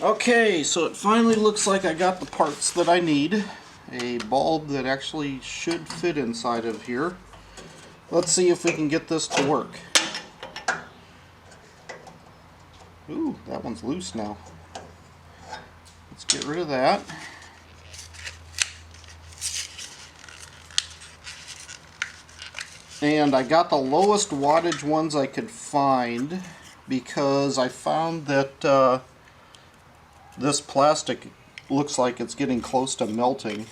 Okay, so it finally looks like I got the parts that I need. A bulb that actually should fit inside of here. Let's see if we can get this to work. Ooh, that one's loose now. Let's get rid of that. And I got the lowest wattage ones I could find because I found that this plastic looks like it's getting close to melting.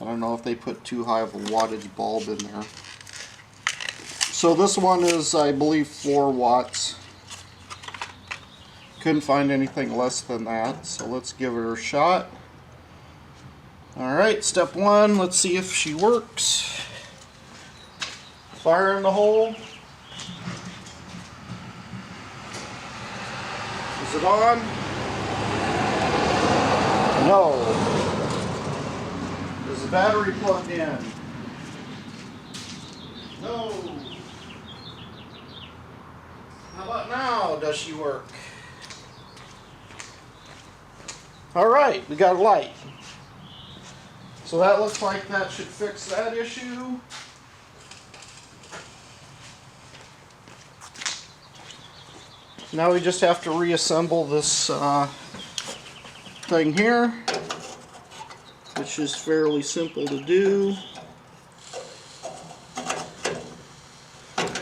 I don't know if they put too high of a wattage bulb in there. So this one is, I believe, 4 watts. Couldn't find anything less than that, so let's give her a shot. Alright, step 1, let's see if she works. Fire in the hole. Is it on? No. Is the battery plugged in? No. How about now? Does she work? Alright, we got a light. So that looks like that should fix that issue. Now we just have to reassemble this thing here, which is fairly simple to do.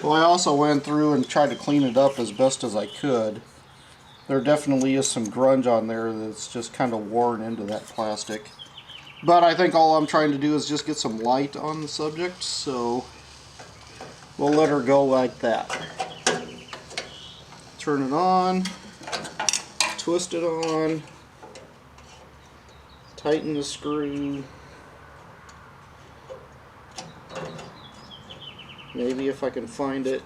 Well, I also went through and tried to clean it up as best as I could. There definitely is some grunge on there that's just kind of worn into that plastic. But I think all I'm trying to do is just get some light on the subject, so we'll let her go like that. Turn it on, twist it on, tighten the screw. Maybe if I can find it.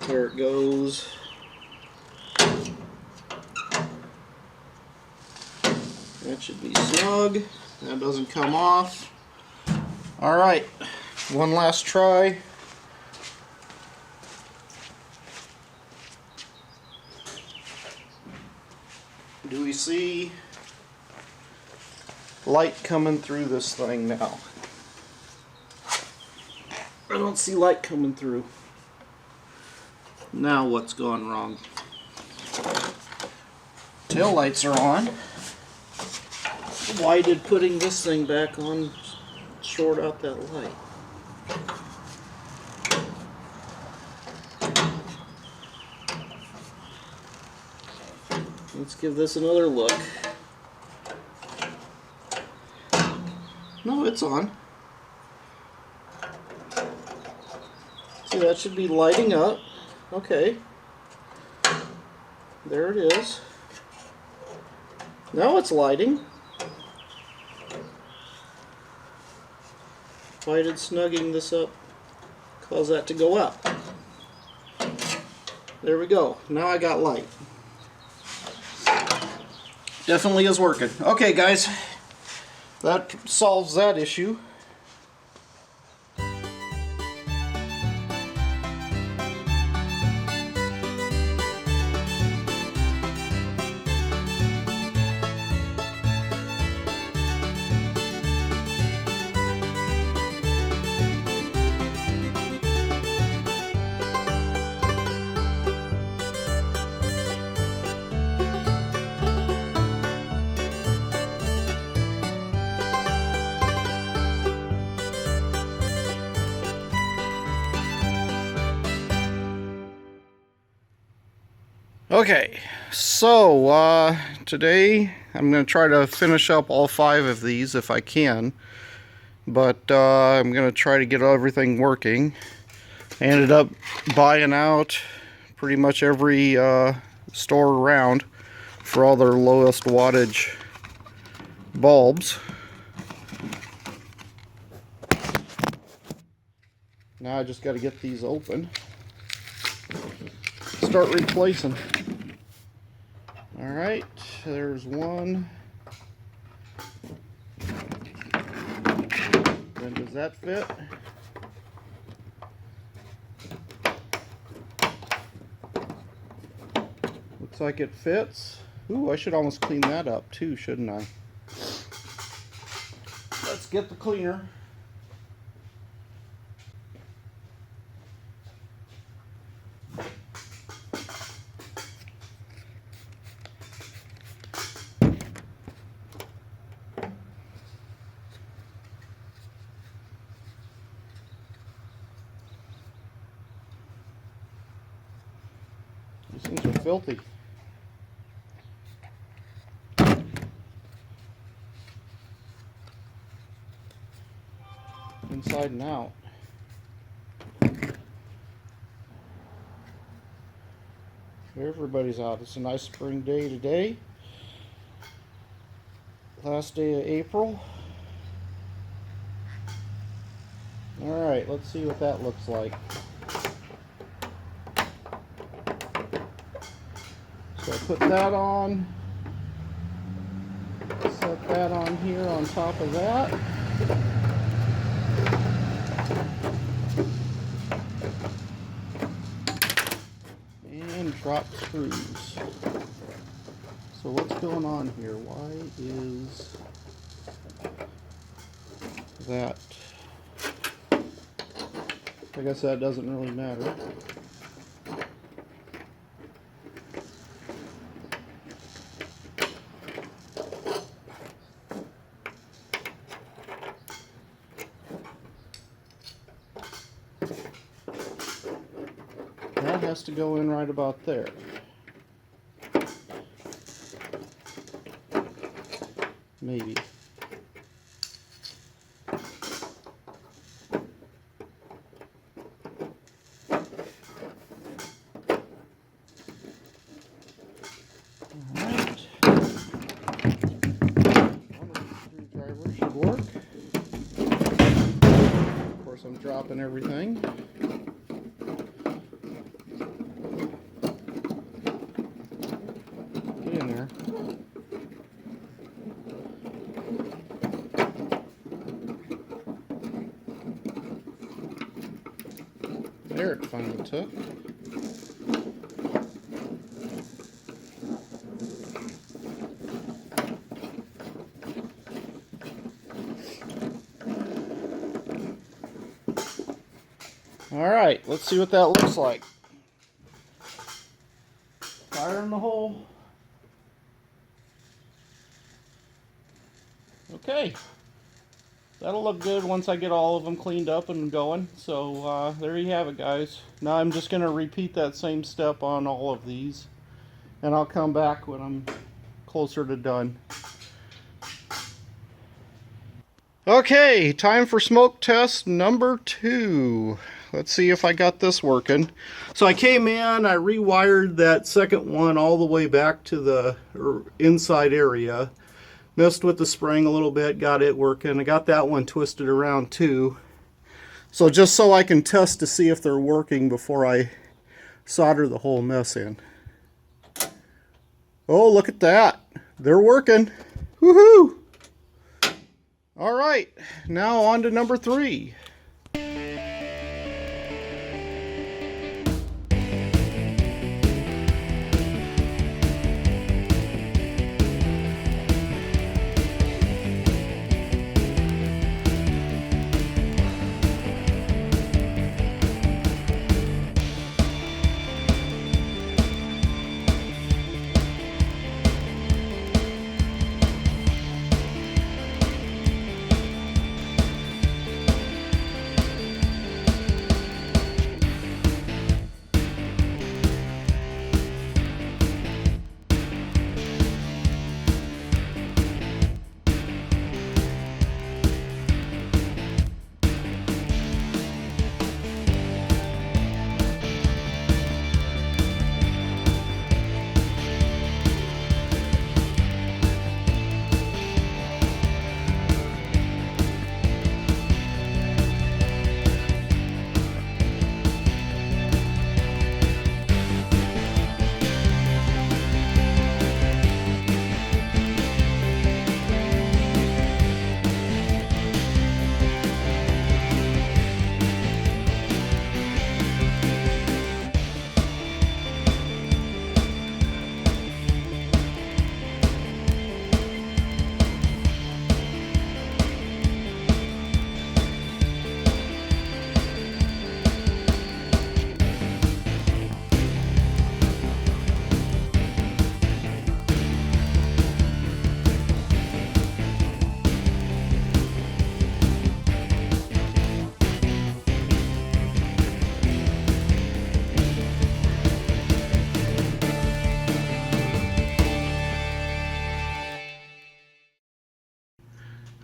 There it goes. That should be snug. That doesn't come off. Alright, one last try. Do we see light coming through this thing now? I don't see light coming through. Now what's gone wrong? Tail lights are on. Why did putting this thing back on short out that light? Let's give this another look. No, it's on. See, that should be lighting up. Okay. There it is. Now it's lighting. Why did snugging this up cause that to go up? There we go. Now I got light. Definitely is working. Okay, guys. That solves that issue. Okay, so today I'm going to try to finish up all 5 of these if I can, but I'm going to try to get everything working. I ended up buying out pretty much every store around for all their lowest wattage bulbs. Now I just got to get these open. Start replacing. Alright, there's one. Then does that fit? Looks like it fits. Ooh, I should almost clean that up too, shouldn't I? Let's get the cleaner. These things are filthy. Inside and out. Everybody's out. It's a nice spring day today. Last day of April. Alright, let's see what that looks like. So I put that on. Set that on here on top of that. And drop screws. So what's going on here? Why is that? I guess that doesn't really matter. That has to go in right about there. Maybe. Alright. Screwdriver should work. Of course, I'm dropping everything. Get in there. There it finally took. Alright, let's see what that looks like. Fire in the hole. Okay. That'll look good once I get all of them cleaned up and going. So there you have it, guys. Now I'm just going to repeat that same step on all of these. And I'll come back when I'm closer to done. Okay, time for smoke test number 2. Let's see if I got this working. So I came in, I rewired that second one all the way back to the inside area. Messed with the spring a little bit, got it working. I got that one twisted around too. So just so I can test to see if they're working before I solder the whole mess in. Oh, look at that. They're working. Woohoo! Alright, now on to number 3.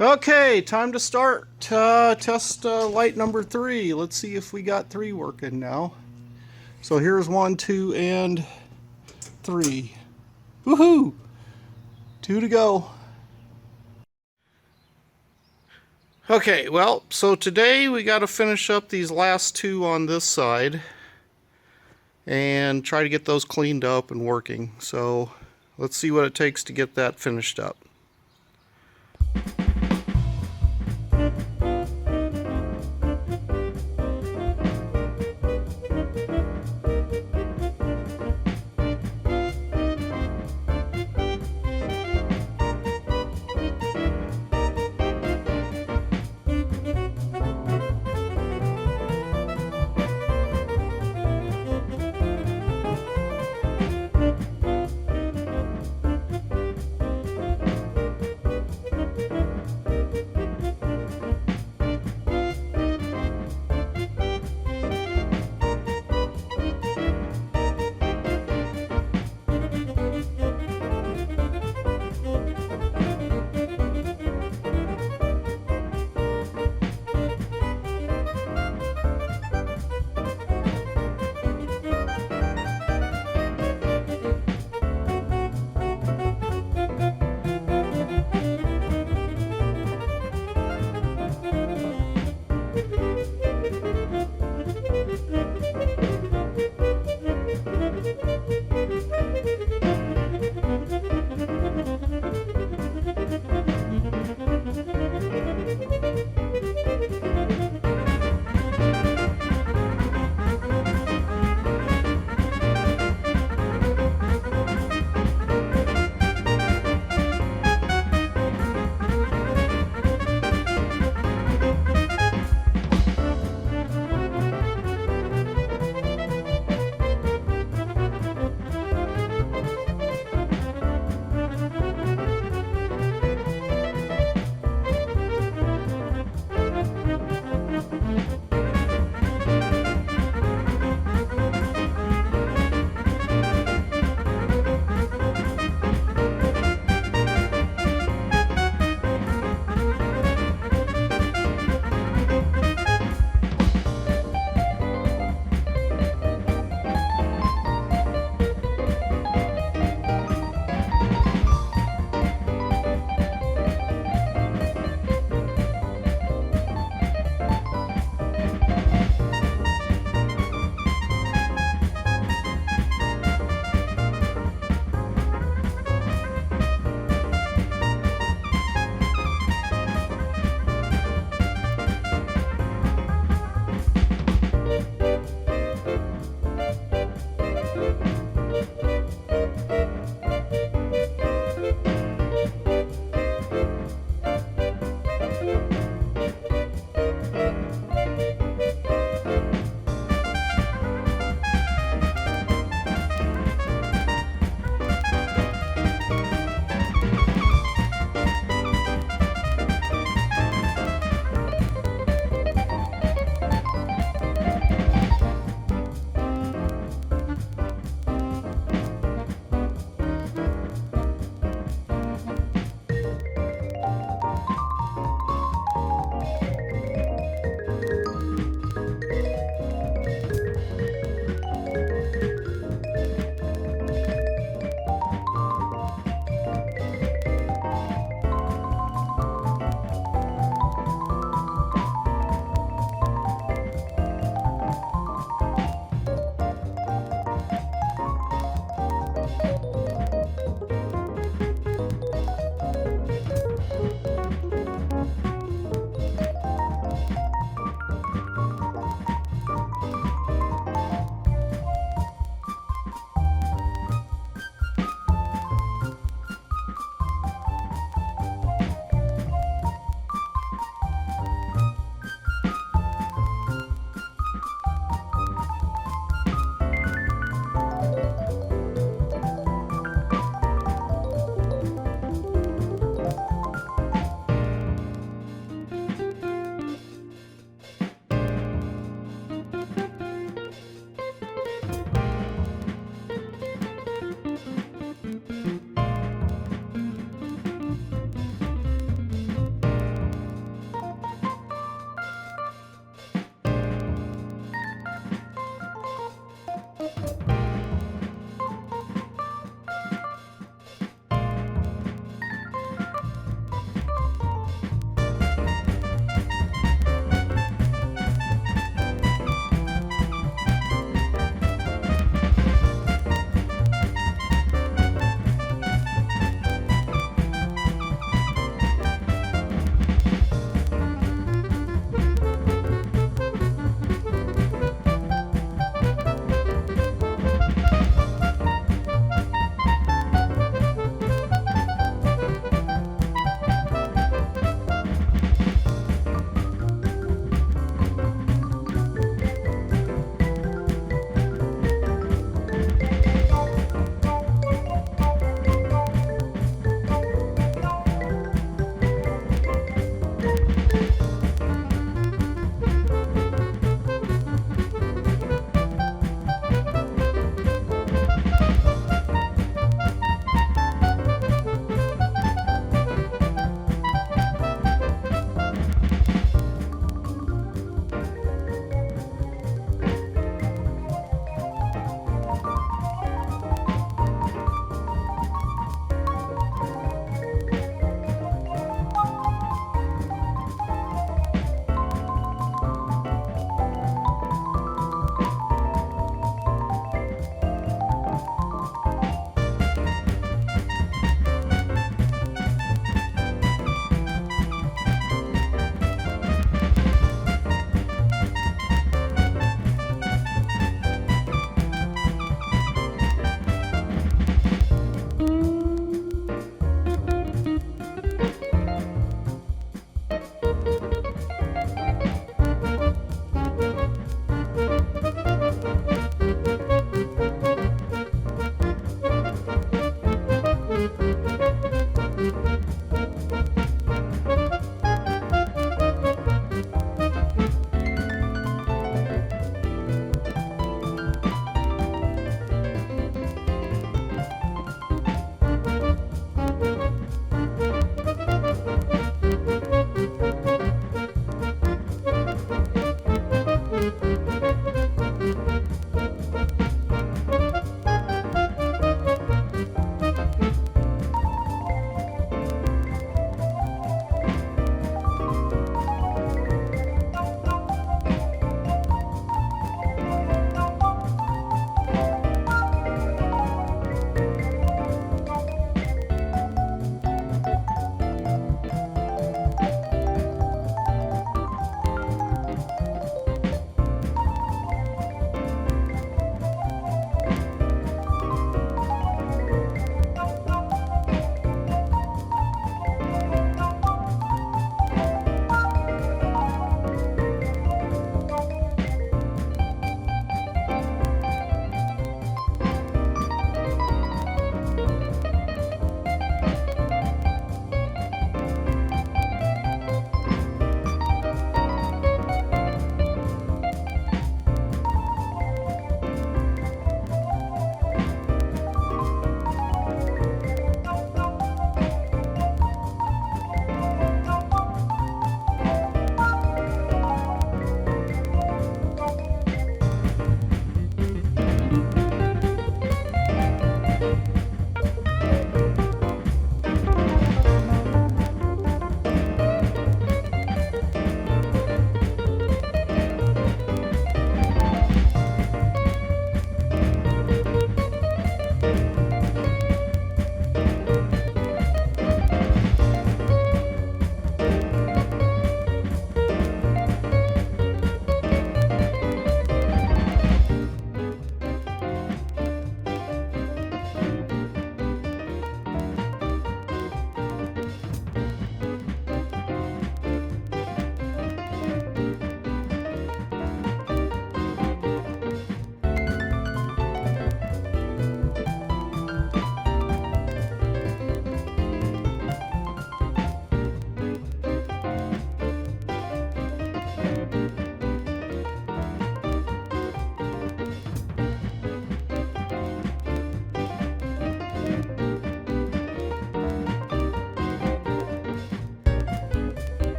Okay, time to start. Test light number 3. Let's see if we got 3 working now. So here's 1, 2, and 3. Woohoo! 2 to go. Okay, well, so today we got to finish up these last 2 on this side and try to get those cleaned up and working. So let's see what it takes to get that finished up.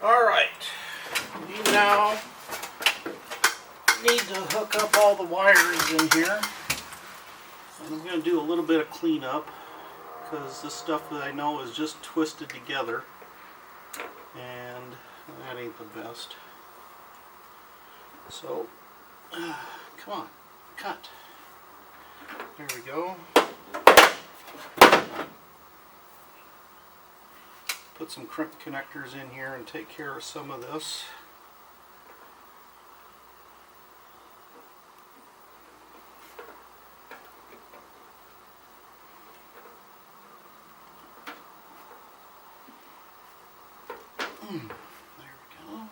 Alright, we now need to hook up all the wires in here. And I'm going to do a little bit of cleanup because this stuff that I know is just twisted together and that ain't the best. So, come on, cut. There we go. Put some crimp connectors in here and take care of some of this. There we go.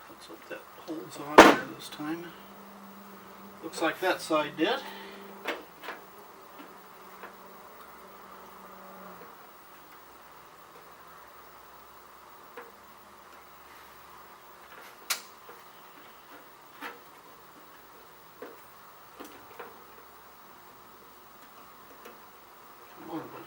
Let's hope that holds on there this time. Looks like that side did. Come on, buddy.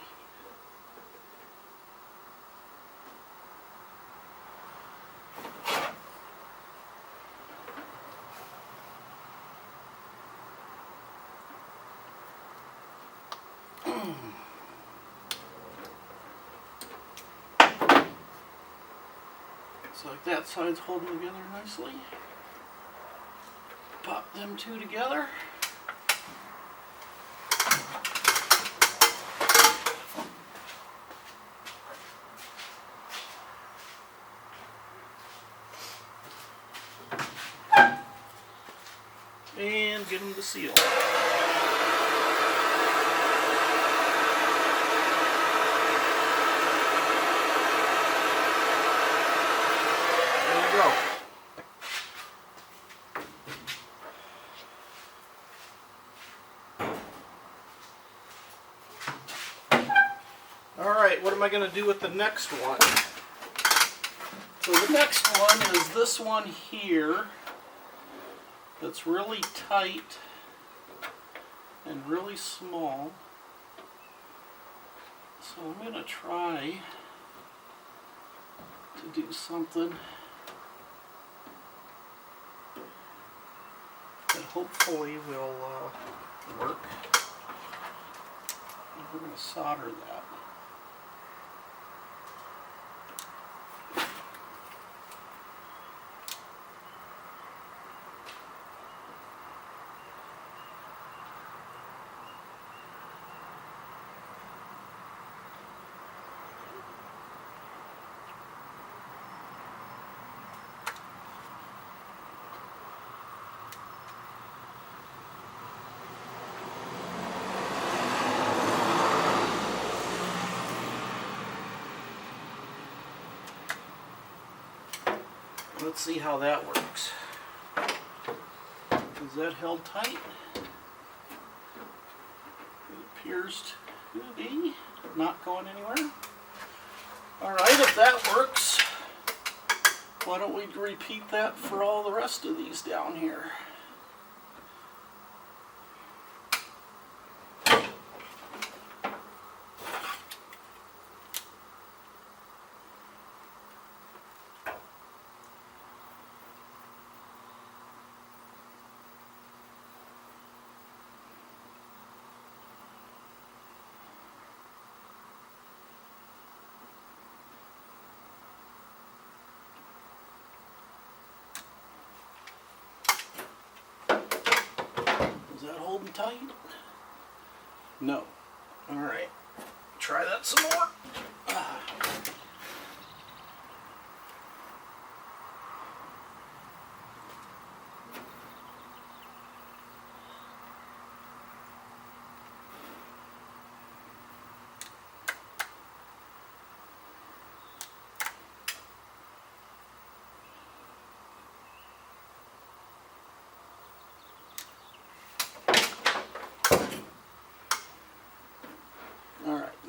So like that side's holding together nicely. Pop them two together. And get them to seal. Go. Alright, what am I going to do with the next one? So the next one is this one here that's really tight and really small. So I'm going to try to do something that hopefully will work. And we're going to solder that. Let's see how that works. Is that held tight? It appears to be not going anywhere. Alright, if that works, why don't we repeat that for all the rest of these down here. Is that holding tight? No. Alright. Try that some more.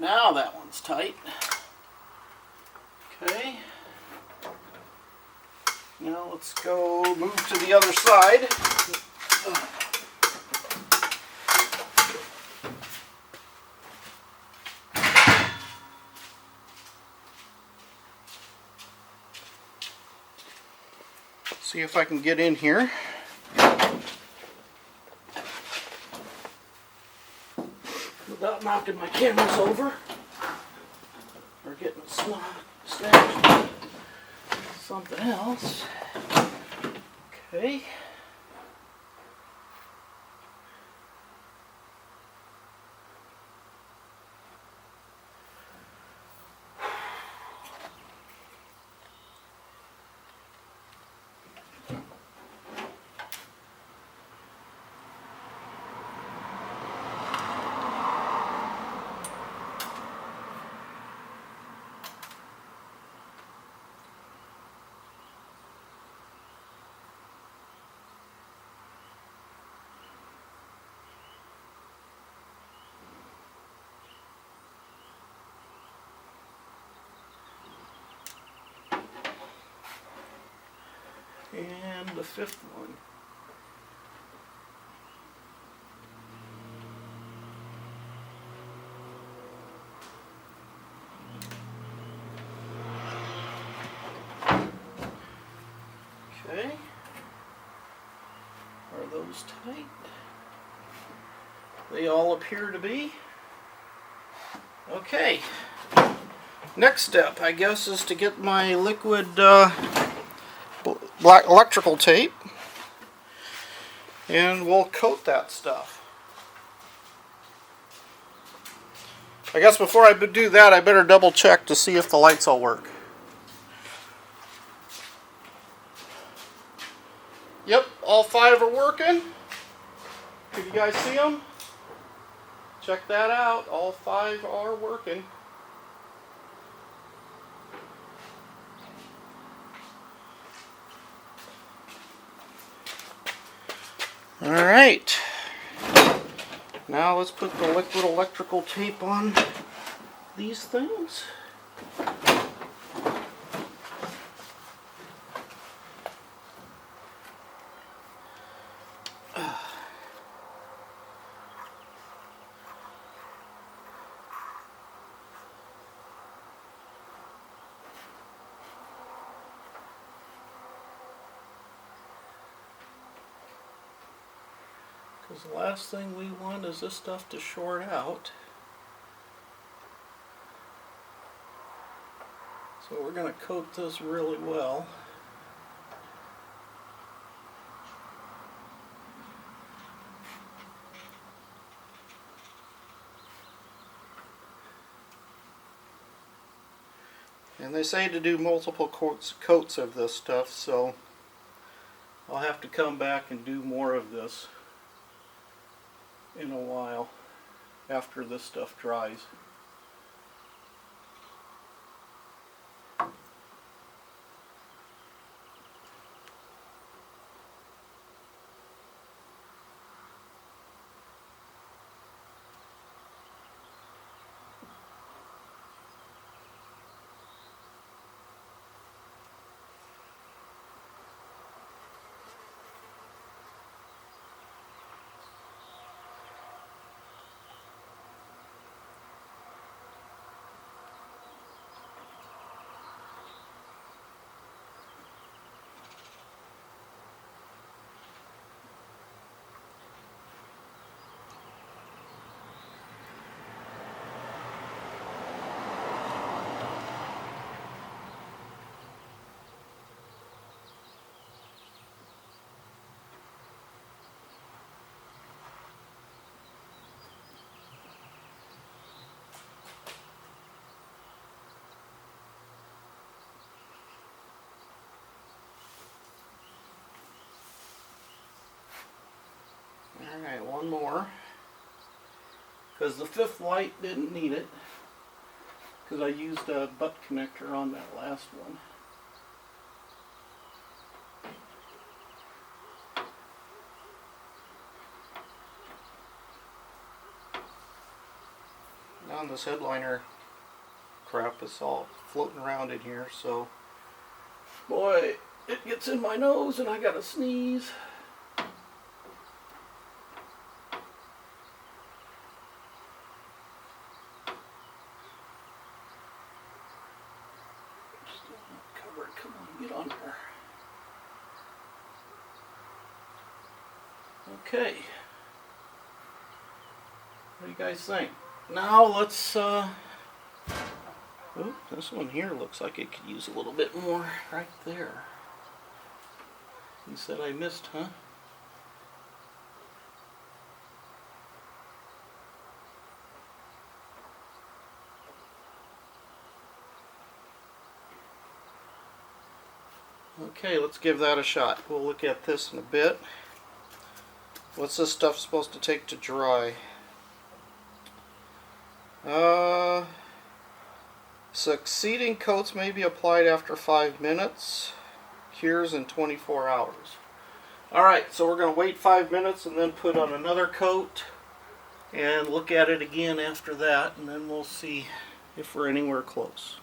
Now that one's tight. Okay. Now let's go move to the other side. See if I can get in here. Without knocking my cameras over. Or getting snatched something else. Okay. And the fifth one. Okay. Are those tight? They all appear to be. Okay. Next step, I guess, is to get my liquid black electrical tape, and we'll coat that stuff. I guess before I do that, I better double check to see if the lights all work. Yep, all 5 are working. Can you guys see them? Check that out. All 5 are working. Alright. Now let's put the liquid electrical tape on these things. Because the last thing we want is this stuff to short out. So we're going to coat this really well. And they say to do multiple coats of this stuff, so I'll have to come back and do more of this in a while after this stuff dries. Alright, one more. Because the 5th light didn't need it. Because I used a butt connector on that last one. Now on this headliner crap. It's all floating around in here, so boy, it gets in my nose and I gotta sneeze. Covered. Come on, get on there. Okay. What do you guys think? Now let's oh, this one here looks like it could use a little bit more right there. You said I missed, huh? Okay, let's give that a shot. We'll look at this in a bit. What's this stuff supposed to take to dry? Succeeding coats may be applied after 5 minutes. Cures in 24 hours. Alright, so we're going to wait 5 minutes and then put on another coat and look at it again after that, and then we'll see if we're anywhere close.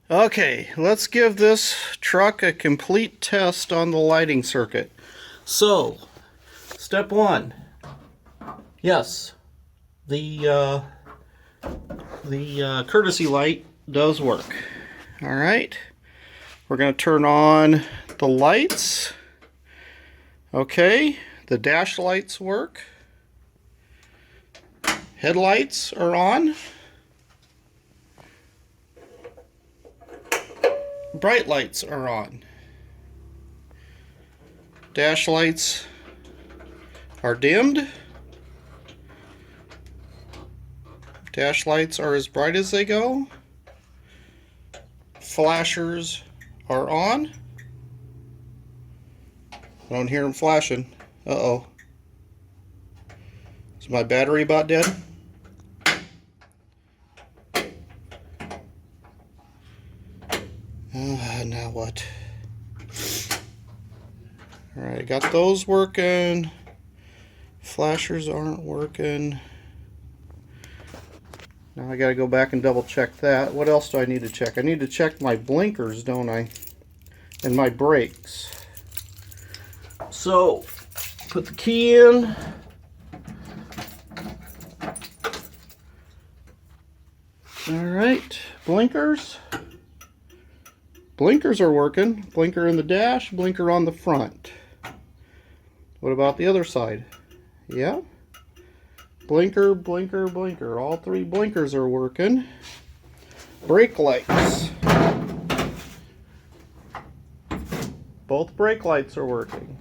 Okay, let's give this truck a complete test on the lighting circuit. So, step 1. Yes, the courtesy light does work. All right, we're going to turn on the lights. Okay, the dash lights work. Headlights are on. Bright lights are on. Dash lights are dimmed. Dash lights are as bright as they go. Flashers are on. I don't hear them flashing. Uh-oh. Is my battery about dead? Now what? Alright, got those working. Flashers aren't working. Now I gotta go back and double check that. What else do I need to check? I need to check my blinkers, don't I? And my brakes. So, put the key in. Alright, blinkers. Blinkers are working. Blinker in the dash, blinker on the front. What about the other side? Yeah. Blinker, blinker, blinker. All 3 blinkers are working. Brake lights. Both brake lights are working.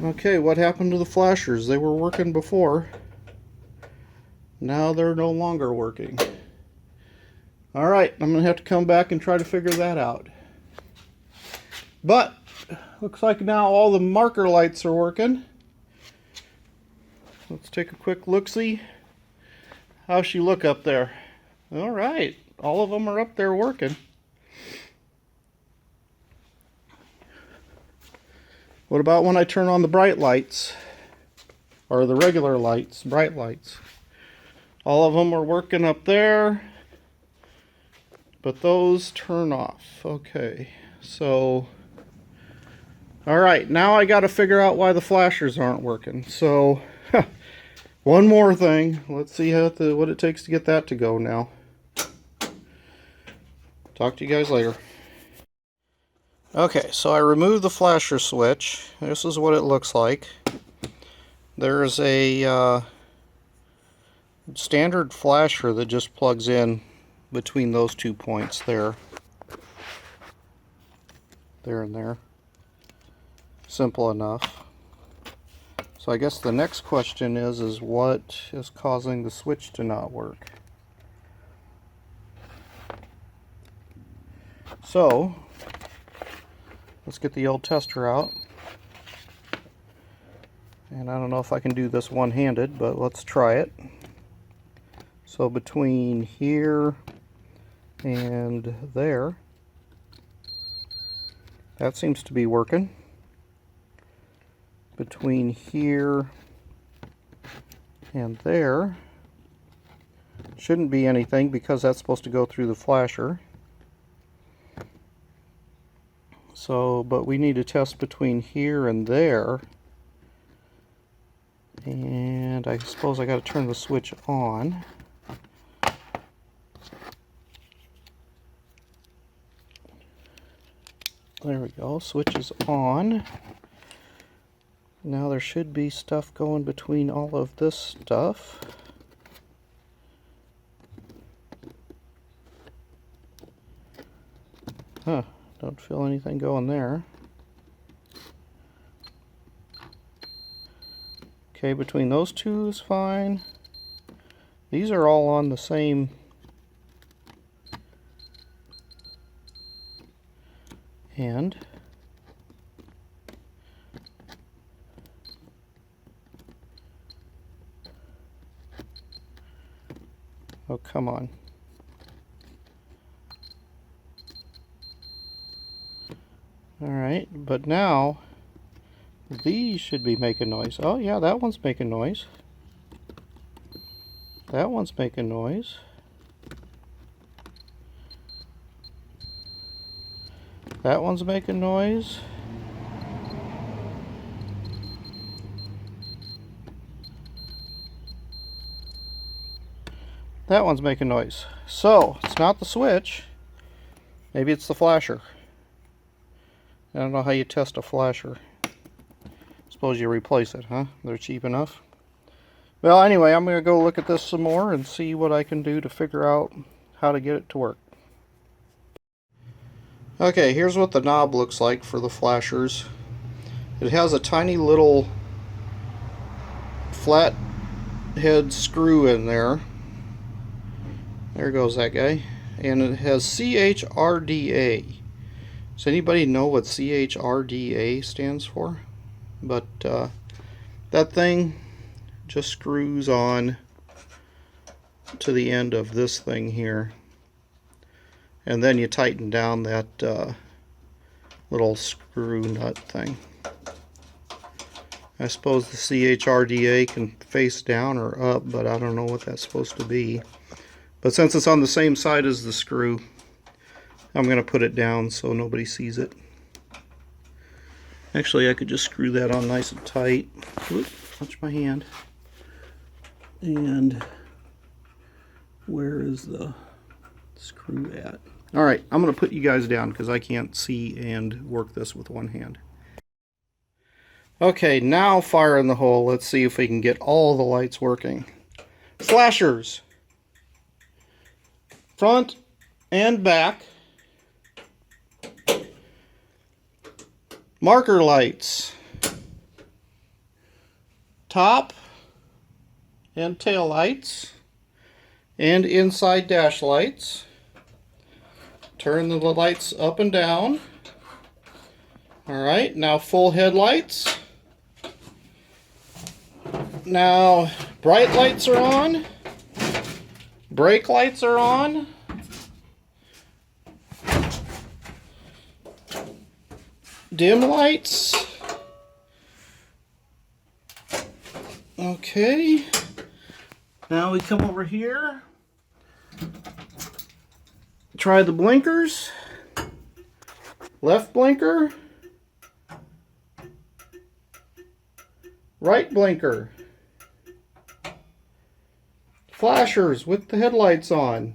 Okay, what happened to the flashers? They were working before. Now they're no longer working. Alright, I'm going to have to come back and try to figure that out. But, looks like now all the marker lights are working. Let's take a quick look-see. How's she look up there? Alright, all of them are up there working. What about when I turn on the bright lights? Or the regular lights, bright lights? All of them are working up there. But those turn off. Okay, so alright, now I got to figure out why the flashers aren't working. So, one more thing. Let's see what it takes to get that to go now. Talk to you guys later. Okay, so I removed the flasher switch. This is what it looks like. There's a standard flasher that just plugs in between those 2 points there. There and there. Simple enough. So I guess the next question is what is causing the switch to not work? So, let's get the old tester out. And I don't know if I can do this one-handed, but let's try it. So between here and there, that seems to be working. Between here And there shouldn't be anything because that's supposed to go through the flasher. So, but we need to test between here and there. And I suppose I got to turn the switch on. There we go, switch is on. Now there should be stuff going between all of this stuff. Huh, don't feel anything going there. Okay, between those two is fine. These are all on the same end. Oh, come on. Alright, but now these should be making noise. Oh yeah, that one's making noise. That one's making noise. That one's making noise. That one's making noise. So, it's not the switch. Maybe it's the flasher. I don't know how you test a flasher. Suppose you replace it, huh? They're cheap enough. Well, anyway, I'm going to go look at this some more and see what I can do to figure out how to get it to work. Okay, here's what the knob looks like for the flashers. It has a tiny little flat head screw in there. There goes that guy. And it has CHRDA. Does anybody know what CHRDA stands for? But that thing just screws on to the end of this thing here. And then you tighten down that little screw nut thing. I suppose the CHRDA can face down or up, but I don't know what that's supposed to be. But since it's on the same side as the screw, I'm going to put it down so nobody sees it. Actually, I could just screw that on nice and tight. Whoop, touch my hand. And where is the screw at? Alright, I'm going to put you guys down because I can't see and work this with one hand. Okay, now fire in the hole. Let's see if we can get all the lights working. Flashers. Front and back. Marker lights. Top and tail lights. And inside dash lights. Turn the lights up and down. Alright, now full headlights. Now bright lights are on. Brake lights are on. Dim lights. Okay. Now we come over here. Try the blinkers. Left blinker. Right blinker. Flashers with the headlights on.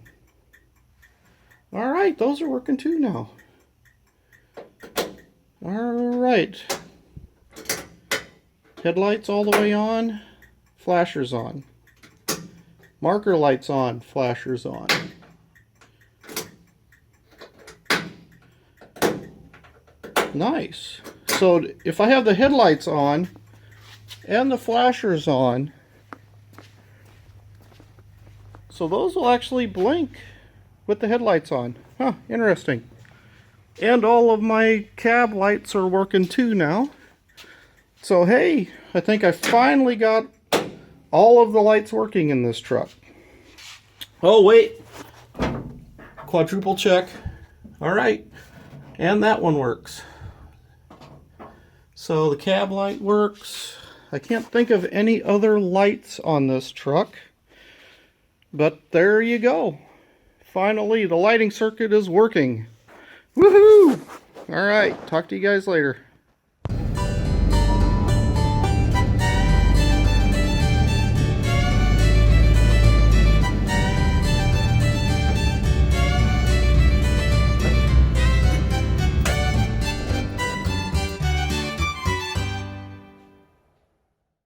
Alright, those are working too now. Alright. Headlights all the way on. Flashers on. Marker lights on. Flashers on. Nice. So if I have the headlights on and the flashers on, so those will actually blink with the headlights on. Huh, interesting. And all of my cab lights are working too now. So hey, I think I finally got all of the lights working in this truck. Oh wait, quadruple check. Alright, and that one works. So the cab light works, I can't think of any other lights on this truck. But there you go. Finally, the lighting circuit is working. Woohoo! Alright, talk to you guys later.